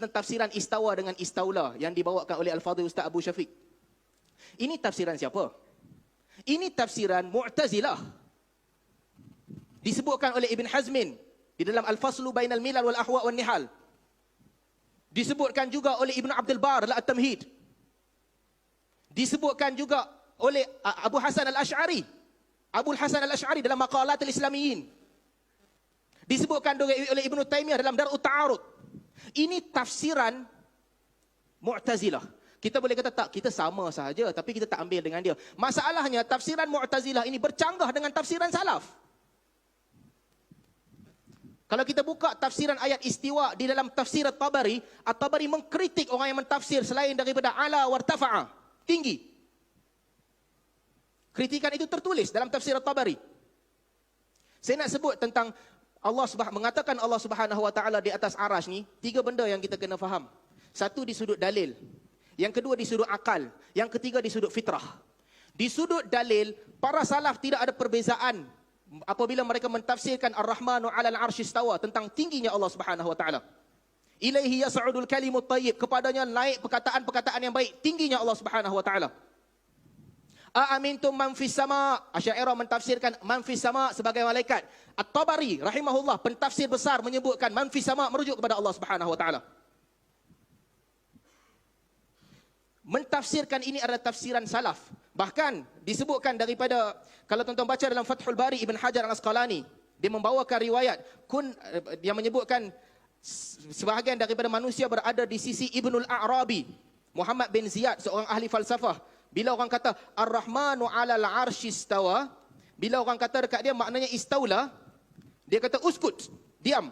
tentang tafsiran istawa dengan istaula yang dibawakan oleh Al-Fadhil Ustaz Abu Syafiq. Ini tafsiran siapa? Ini tafsiran Mu'tazilah. Disebutkan oleh Ibn Hazmin di dalam Al-Faslu Bainal Milal wal Ahwa wan Nihal. Disebutkan juga oleh Ibn Abdul Bar dalam At-Tamhid. Disebutkan juga oleh Abu Hasan Al-Ash'ari. Abu Hasan Al-Ash'ari dalam Maqalat Al-Islamiyin. Disebutkan juga oleh Ibn Taymiyah dalam Dar'ut Ta'arud. Ini tafsiran Mu'tazilah. Kita boleh kata tak, kita sama sahaja, tapi kita tak ambil dengan dia. Masalahnya tafsiran Mu'tazilah ini bercanggah dengan tafsiran salaf. Kalau kita buka tafsiran ayat istiwa di dalam tafsir At-Tabari, At-Tabari mengkritik orang yang mentafsir selain daripada ala wartafa'a, tinggi. Kritikan itu tertulis dalam tafsir At-Tabari. Saya nak sebut tentang mengatakan Allah Subhanahu wa taala di atas arasy ni, tiga benda yang kita kena faham. Satu di sudut dalil, yang kedua di sudut akal, yang ketiga di sudut fitrah. Di sudut dalil, para salaf tidak ada perbezaan apabila mereka mentafsirkan Ar-Rahmanu 'alal 'arsy istawa tentang tingginya Allah Subhanahu wa taala. Ilaihi yas'udul kalimut thayyib, kepadanya naik perkataan-perkataan yang baik, tingginya Allah Subhanahu wa taala. Aamintum man fis sama, Asy'ariyah mentafsirkan man fis sama sebagai malaikat. At-Tabari rahimahullah pentafsir besar menyebutkan man fis sama merujuk kepada Allah Subhanahu wa taala. Mentafsirkan ini adalah tafsiran salaf. Bahkan disebutkan daripada, kalau tuan-tuan baca dalam Fathul Bari Ibn Hajar Al-Asqalani, dia membawakan riwayat dia menyebutkan sebahagian daripada manusia berada di sisi Ibnul A'rabi, Muhammad bin Ziyad, seorang ahli falsafah. Bila orang kata Ar-Rahmanu 'alal 'arsy istawa, bila orang kata dekat dia maknanya istaula, dia kata uskut, diam.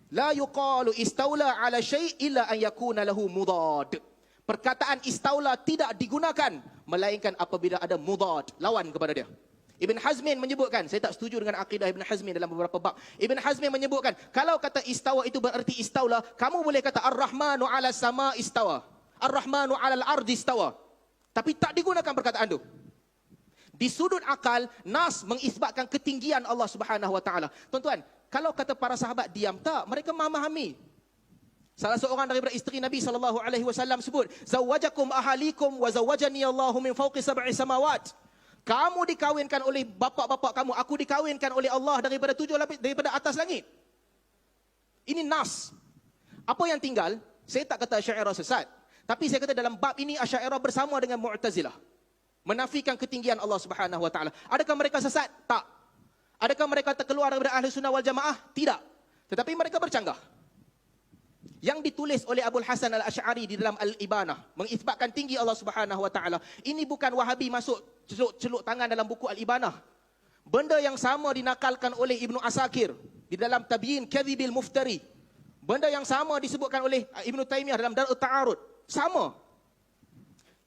La yuqalu istaula 'ala syai' illa an yakuna lahu mudad. Perkataan istaula tidak digunakan melainkan apabila ada mudad, lawan kepada dia. Ibn Hazmin menyebutkan, saya tak setuju dengan akidah Ibn Hazmin dalam beberapa bab. Ibn Hazmin menyebutkan, kalau kata istawa itu berarti istaula, kamu boleh kata Ar-Rahmanu 'ala sama istawa, Ar-Rahmanu 'alal ardi istawa. Tapi tak digunakan perkataan itu. Di sudut akal, nas mengisbatkan ketinggian Allah Subhanahu wa taala. Tuan-tuan, kalau kata para sahabat diam, tak, mereka memahami. Salah seorang daripada isteri Nabi sallallahu alaihi wasallam sebut, "Zawwajakum ahalikum wa zawwajani Allahu min fawqi sab'i samawat." Kamu dikawinkan oleh bapa-bapa kamu, aku dikawinkan oleh Allah daripada 7 lapis, daripada atas langit. Ini nas. Apa yang tinggal? Saya tak kata Asy'ariyah sesat. Tapi saya kata dalam bab ini Asy'ariyah bersama dengan Mu'tazilah menafikan ketinggian Allah Subhanahu wa taala. Adakah mereka sesat? Tak. Adakah mereka terkeluar daripada Ahli Sunnah wal Jamaah? Tidak. Tetapi mereka bercanggah. Yang ditulis oleh Abul Hasan Al-Ash'ari di dalam Al-Ibanah mengisbatkan tinggi Allah Subhanahu wa taala. Ini bukan Wahabi masuk celuk tangan dalam buku Al-Ibanah. Benda yang sama dinakalkan oleh Ibnu Asakir di dalam Tabyin Kadhibil Muftari. Benda yang sama disebutkan oleh Ibnu Taymiyah dalam Dar'ut Ta'arud. Sama.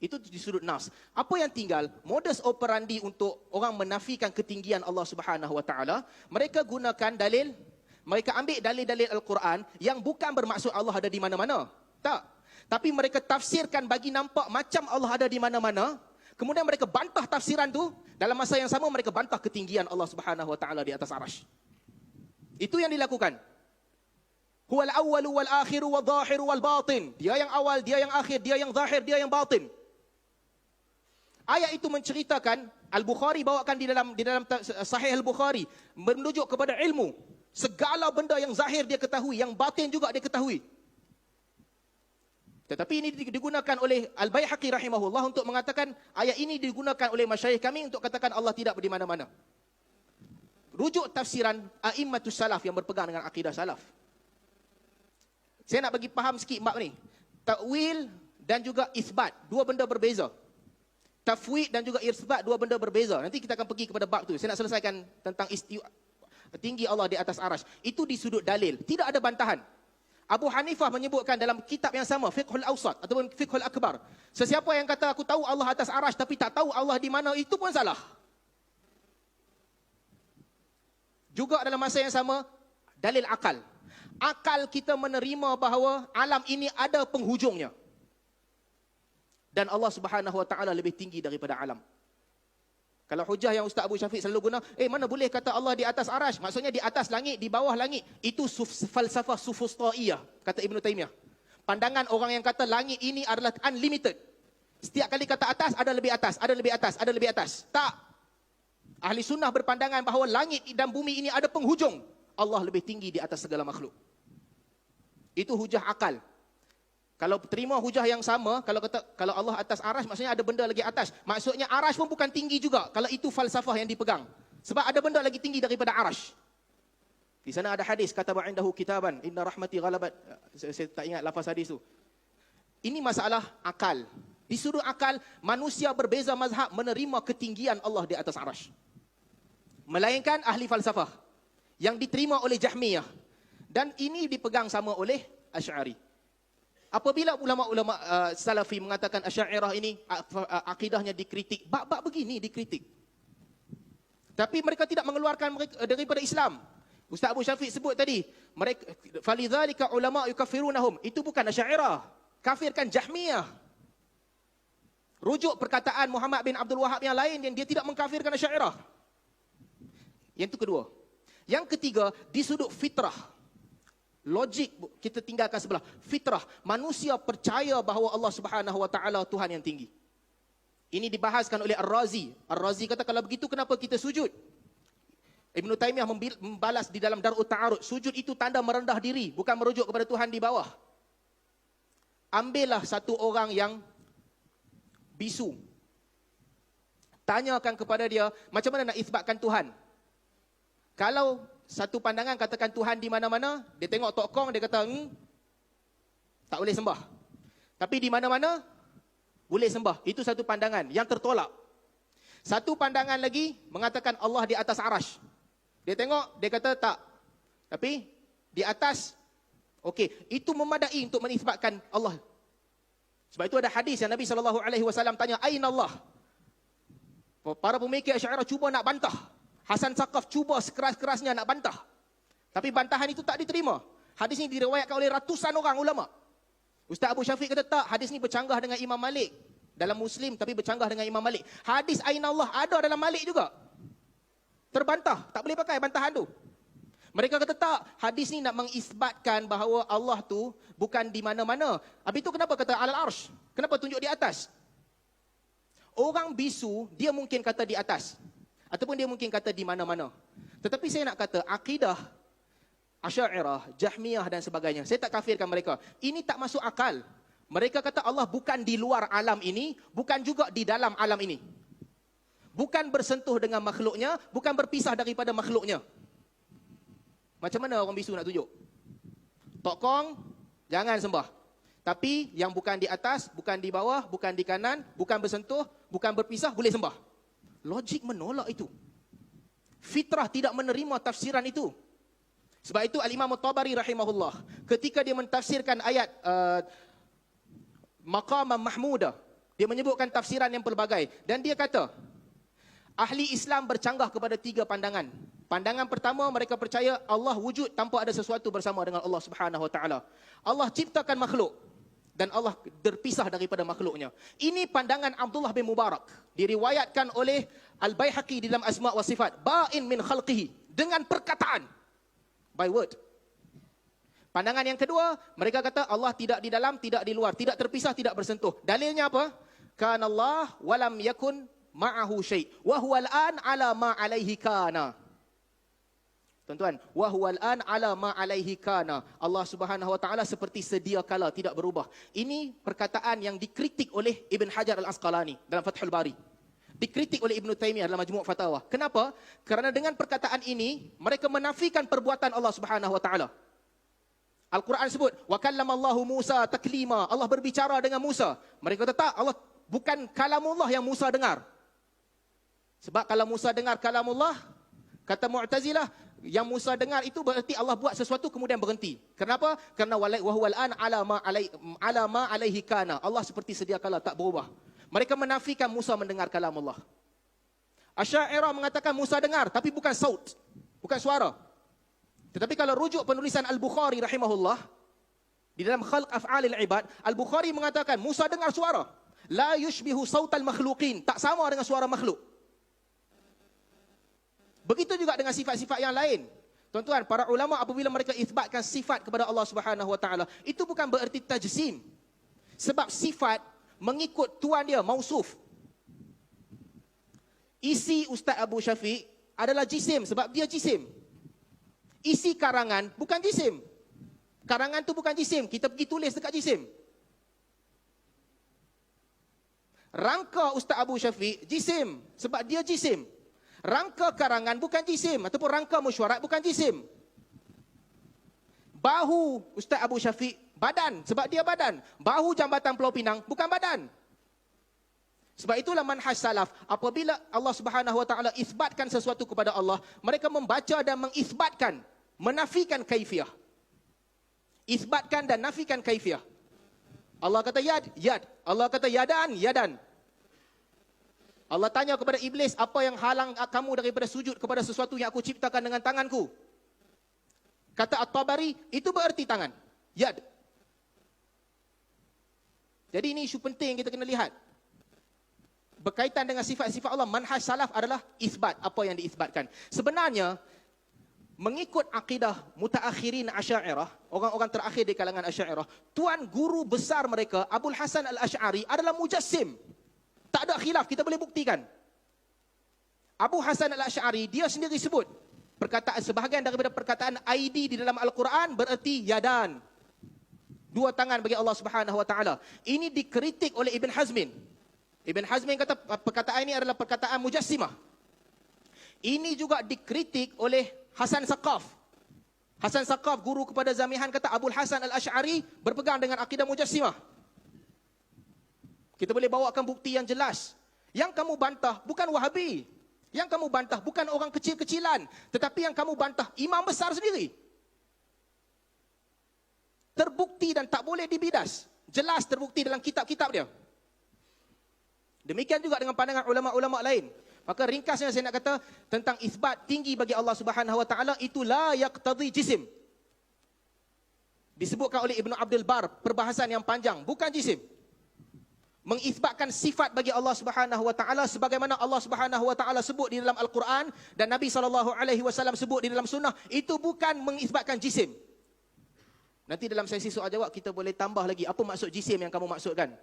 Itu di sudut nas. Apa yang tinggal? Modus operandi untuk orang menafikan ketinggian Allah Subhanahu wa taala, mereka gunakan dalil, mereka ambil dalil-dalil Al-Quran yang bukan bermaksud Allah ada di mana-mana. Tak. Tapi mereka tafsirkan bagi nampak macam Allah ada di mana-mana. Kemudian mereka bantah tafsiran tu, dalam masa yang sama mereka bantah ketinggian Allah Subhanahu wa taala di atas arasy. Itu yang dilakukan. Huwal awwalu wal akhiru wal zahiru wal batin. Dia yang awal, dia yang akhir, dia yang zahir, dia yang batin. Ayat itu menceritakan, Al-Bukhari bawakan di dalam Sahih Al-Bukhari, merujuk kepada ilmu. Segala benda yang zahir dia ketahui, yang batin juga dia ketahui. Tetapi ini digunakan oleh Al-Baihaqi rahimahullah untuk mengatakan ayat ini digunakan oleh masyayikh kami untuk katakan Allah tidak di mana-mana. Rujuk tafsiran a'immatus salaf yang berpegang dengan akidah salaf. Saya nak bagi faham sikit bab ni. Takwil dan juga isbat, dua benda berbeza. Tafwid dan juga isbat, dua benda berbeza. Nanti kita akan pergi kepada bab tu. Saya nak selesaikan tentang tinggi Allah di atas arasy. Itu di sudut dalil, tidak ada bantahan. Abu Hanifah menyebutkan dalam kitab yang sama, Fiqhul Awsat ataupun Fiqhul Akbar, sesiapa yang kata aku tahu Allah atas arasy tapi tak tahu Allah di mana, itu pun salah. Juga dalam masa yang sama, dalil akal. Akal kita menerima bahawa alam ini ada penghujungnya. Dan Allah Subhanahu wa taala lebih tinggi daripada alam. Kalau hujah yang Ustaz Abu Syafiq selalu guna, mana boleh kata Allah di atas arasy? Maksudnya di atas langit, di bawah langit. Itu falsafah sufustaiyah, kata Ibn Taymiyah. Pandangan orang yang kata langit ini adalah unlimited. Setiap kali kata atas, ada lebih atas, ada lebih atas, ada lebih atas. Tak. Ahli sunnah berpandangan bahawa langit dan bumi ini ada penghujung. Allah lebih tinggi di atas segala makhluk. Itu hujah akal. Kalau terima hujah yang sama, kalau Allah atas arash, maksudnya ada benda lagi atas. Maksudnya arash pun bukan tinggi juga, kalau itu falsafah yang dipegang. Sebab ada benda lagi tinggi daripada arash. Di sana ada hadis, kataba indahu kitaban, inna rahmati ghalabat. Saya tak ingat lafaz hadis tu. Ini masalah akal. Di sudut akal, manusia berbeza mazhab menerima ketinggian Allah di atas arash. Melainkan ahli falsafah yang diterima oleh Jahmiyah. Dan ini dipegang sama oleh Asy'ari. Apabila ulama-ulama Salafi mengatakan Asy'ariyah ini akidahnya dikritik, bab-bab begini dikritik. Tapi mereka tidak mengeluarkan mereka daripada Islam. Ustaz Abu Syafiq sebut tadi, mereka falidzalika ulama yukaffirunahum. Itu bukan Asy'ariyah, kafirkan Jahmiyah. Rujuk perkataan Muhammad bin Abdul Wahab yang lain yang dia tidak mengkafirkan Asy'ariyah. Yang itu kedua. Yang ketiga, di sudut fitrah. Logik kita tinggalkan sebelah. Fitrah, manusia percaya bahawa Allah Subhanahu wa taala Tuhan yang tinggi. Ini dibahaskan oleh Ar-Razi. Ar-Razi kata kalau begitu kenapa kita sujud? Ibn Taymiyah membalas di dalam Dar'ut Ta'arud, sujud itu tanda merendah diri, bukan merujuk kepada Tuhan di bawah. Ambillah satu orang yang bisu. Tanyakan kepada dia, macam mana nak isbatkan Tuhan? Kalau satu pandangan katakan Tuhan di mana-mana, dia tengok tokong, dia kata, tak boleh sembah. Tapi di mana-mana, boleh sembah. Itu satu pandangan yang tertolak. Satu pandangan lagi, mengatakan Allah di atas arash. Dia tengok, dia kata tak. Tapi di atas, okey, itu memadai untuk menisbatkan Allah. Sebab itu ada hadis yang Nabi SAW tanya, Aina Allah? Para pemikir Asy'ariyah cuba nak bantah. Hasan Saqaf cuba sekeras-kerasnya nak bantah. Tapi bantahan itu tak diterima. Hadis ini diriwayatkan oleh ratusan orang ulama. Ustaz Abu Syafiq kata tak, hadis ini bercanggah dengan Imam Malik. Dalam Muslim tapi bercanggah dengan Imam Malik. Hadis Aina Allah ada dalam Malik juga. Terbantah, tak boleh pakai bantahan tu. Mereka kata tak, hadis ni nak mengisbatkan bahawa Allah tu bukan di mana-mana. Habis tu kenapa kata alal arsh? Kenapa tunjuk di atas? Orang bisu, dia mungkin kata di atas. Ataupun dia mungkin kata di mana-mana. Tetapi saya nak kata, akidah Asy'ariyah, Jahmiyah dan sebagainya, saya tak kafirkan mereka. Ini tak masuk akal. Mereka kata Allah bukan di luar alam ini, bukan juga di dalam alam ini. Bukan bersentuh dengan makhluknya, bukan berpisah daripada makhluknya. Macam mana orang bisu nak tunjuk? Tokong, jangan sembah. Tapi yang bukan di atas, bukan di bawah, bukan di kanan, bukan bersentuh, bukan berpisah, boleh sembah. Logik menolak itu. Fitrah tidak menerima tafsiran itu. Sebab itu Al-Imam At-Tabari rahimahullah, ketika dia mentafsirkan ayat Maqaman Mahmudah, dia menyebutkan tafsiran yang pelbagai. Dan dia kata, ahli Islam bercanggah kepada 3 pandangan. Pandangan pertama, mereka percaya Allah wujud tanpa ada sesuatu bersama dengan Allah Subhanahu Wa Taala. Allah ciptakan makhluk dan Allah terpisah daripada makhluknya. Ini pandangan Abdullah bin Mubarak. Diriwayatkan oleh Al-Baihaqi di dalam Asma' wa Sifat. Ba'in min khalqihi. Dengan perkataan. By word. Pandangan yang kedua, mereka kata Allah tidak di dalam, tidak di luar. Tidak terpisah, tidak bersentuh. Dalilnya apa? Kana Allah walam yakun ma'ahu syai' wa huwa al-an ala ma alaihi kana. Tuan-tuan, wa huwa al-an ala ma alaihi kana. Allah Subhanahu wa taala seperti sedia kala, tidak berubah. Ini perkataan yang dikritik oleh Ibn Hajar Al-Asqalani dalam Fathul Bari. Dikritik oleh Ibn Taymiyah dalam Majmu' Fatawa. Kenapa? Kerana dengan perkataan ini mereka menafikan perbuatan Allah Subhanahu wa taala. Al-Quran sebut, wa kallamallahu Musa taklima. Allah berbicara dengan Musa. Mereka kata tak, Allah bukan kalamullah yang Musa dengar. Sebab kalau Musa dengar kalamullah, kata Mu'tazilah, yang Musa dengar itu berarti Allah buat sesuatu kemudian berhenti. Kenapa? Kerana wa huwal an ala ma alaihi kana. Allah seperti sedia kala, tak berubah. Mereka menafikan Musa mendengar kalamullah. Asy'ariyah mengatakan Musa dengar tapi bukan saut, bukan suara. Tetapi kalau rujuk penulisan Al-Bukhari rahimahullah di dalam Khalq Af'alil Ibad, Al-Bukhari mengatakan Musa dengar suara. La yushbihu sautal makhluqin, tak sama dengan suara makhluk. Begitu juga dengan sifat-sifat yang lain. Tuan-tuan, para ulama apabila mereka isbatkan sifat kepada Allah Subhanahu Wa Taala, itu bukan bererti tajsim. Sebab sifat mengikut tuan dia, mausuf. Isi Ustaz Abu Syafiq adalah jisim sebab dia jisim. Isi karangan bukan jisim. Karangan tu bukan jisim, kita pergi tulis dekat jisim. Rangka Ustaz Abu Syafiq jisim sebab dia jisim. Rangka karangan bukan jisim ataupun rangka mesyuarat bukan jisim. Bahu Ustaz Abu Syafiq badan sebab dia badan. Bahu Jambatan Pulau Pinang bukan badan. Sebab itulah manhaj salaf, apabila Allah Subhanahu Wa Taala isbatkan sesuatu kepada Allah, mereka membaca dan mengisbatkan, menafikan kaifiah. Isbatkan dan nafikan kaifiah. Allah kata yad, yad. Allah kata yadan, yadan. Allah tanya kepada iblis, apa yang halang kamu daripada sujud kepada sesuatu yang aku ciptakan dengan tanganku? Kata At-Tabari, itu bererti tangan. Yad. Jadi ini isu penting kita kena lihat. Berkaitan dengan sifat-sifat Allah, manhaj salaf adalah isbat, apa yang diisbatkan. Sebenarnya, mengikut akidah mutaakhirin Asy'ariyah, orang-orang terakhir di kalangan Asy'ariyah, tuan guru besar mereka, Abul Hasan Al-Asy'ari adalah mujassim. Tak ada khilaf, kita boleh buktikan. Abu Hasan Al-Asy'ari, dia sendiri sebut, perkataan sebahagian daripada perkataan aidi di dalam Al-Quran bererti yadan. Dua tangan bagi Allah Subhanahu Wa Taala. Ini dikritik oleh Ibn Hazmin. Ibn Hazmin kata perkataan ini adalah perkataan mujassimah. Ini juga dikritik oleh Hasan Saqaf. Hasan Saqaf, guru kepada Zamihan, kata Abul Hasan Al-Asy'ari berpegang dengan akidah mujassimah. Kita boleh bawakan bukti yang jelas. Yang kamu bantah bukan Wahabi. Yang kamu bantah bukan orang kecil-kecilan. Tetapi yang kamu bantah imam besar sendiri. Terbukti dan tak boleh dibidas. Jelas terbukti dalam kitab-kitab dia. Demikian juga dengan pandangan ulama-ulama lain. Maka ringkasnya saya nak kata tentang isbat tinggi bagi Allah Subhanahu Wa Taala itu la yaqtadi jisim. Disebutkan oleh Ibnu Abdul Bar, perbahasan yang panjang, bukan jisim. Mengisbatkan sifat bagi Allah Subhanahu Wa Taala sebagaimana Allah Subhanahu Wa Taala sebut di dalam Al-Quran dan Nabi SAW sebut di dalam sunnah, itu bukan mengisbatkan jisim. Nanti dalam sesi soal jawab kita boleh tambah lagi apa maksud jisim yang kamu maksudkan.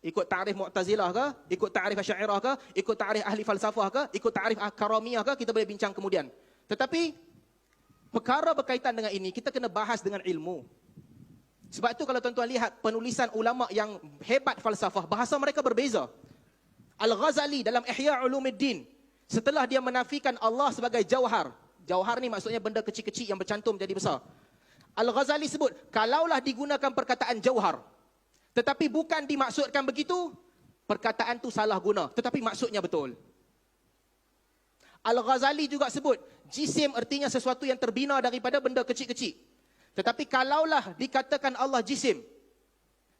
Ikut ta'rif Mu'tazilah ke? Ikut ta'rif Asy'ariyah ke? Ikut ta'rif ahli falsafah ke? Ikut ta'rif Karamiyah ke? Kita boleh bincang kemudian. Tetapi perkara berkaitan dengan ini kita kena bahas dengan ilmu. Sebab itu kalau tuan-tuan lihat penulisan ulama yang hebat falsafah, bahasa mereka berbeza. Al-Ghazali dalam Ihya Ulumuddin, setelah dia menafikan Allah sebagai jauhar. Jauhar ni maksudnya benda kecil-kecil yang bercantum jadi besar. Al-Ghazali sebut, kalaulah digunakan perkataan jauhar, tetapi bukan dimaksudkan begitu, perkataan tu salah guna. Tetapi maksudnya betul. Al-Ghazali juga sebut, jisim artinya sesuatu yang terbina daripada benda kecil-kecil. Tetapi kalaulah dikatakan Allah jisim,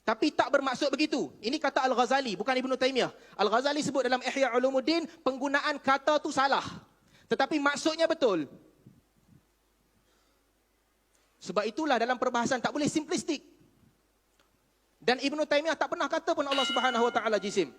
tapi tak bermaksud begitu. Ini kata Al-Ghazali, bukan Ibn Taymiyah. Al-Ghazali sebut dalam Ihya Ulumuddin, penggunaan kata tu salah. Tetapi maksudnya betul. Sebab itulah dalam perbahasan tak boleh simplistik. Dan Ibn Taymiyah tak pernah kata pun Allah Subhanahu Wa Taala jisim.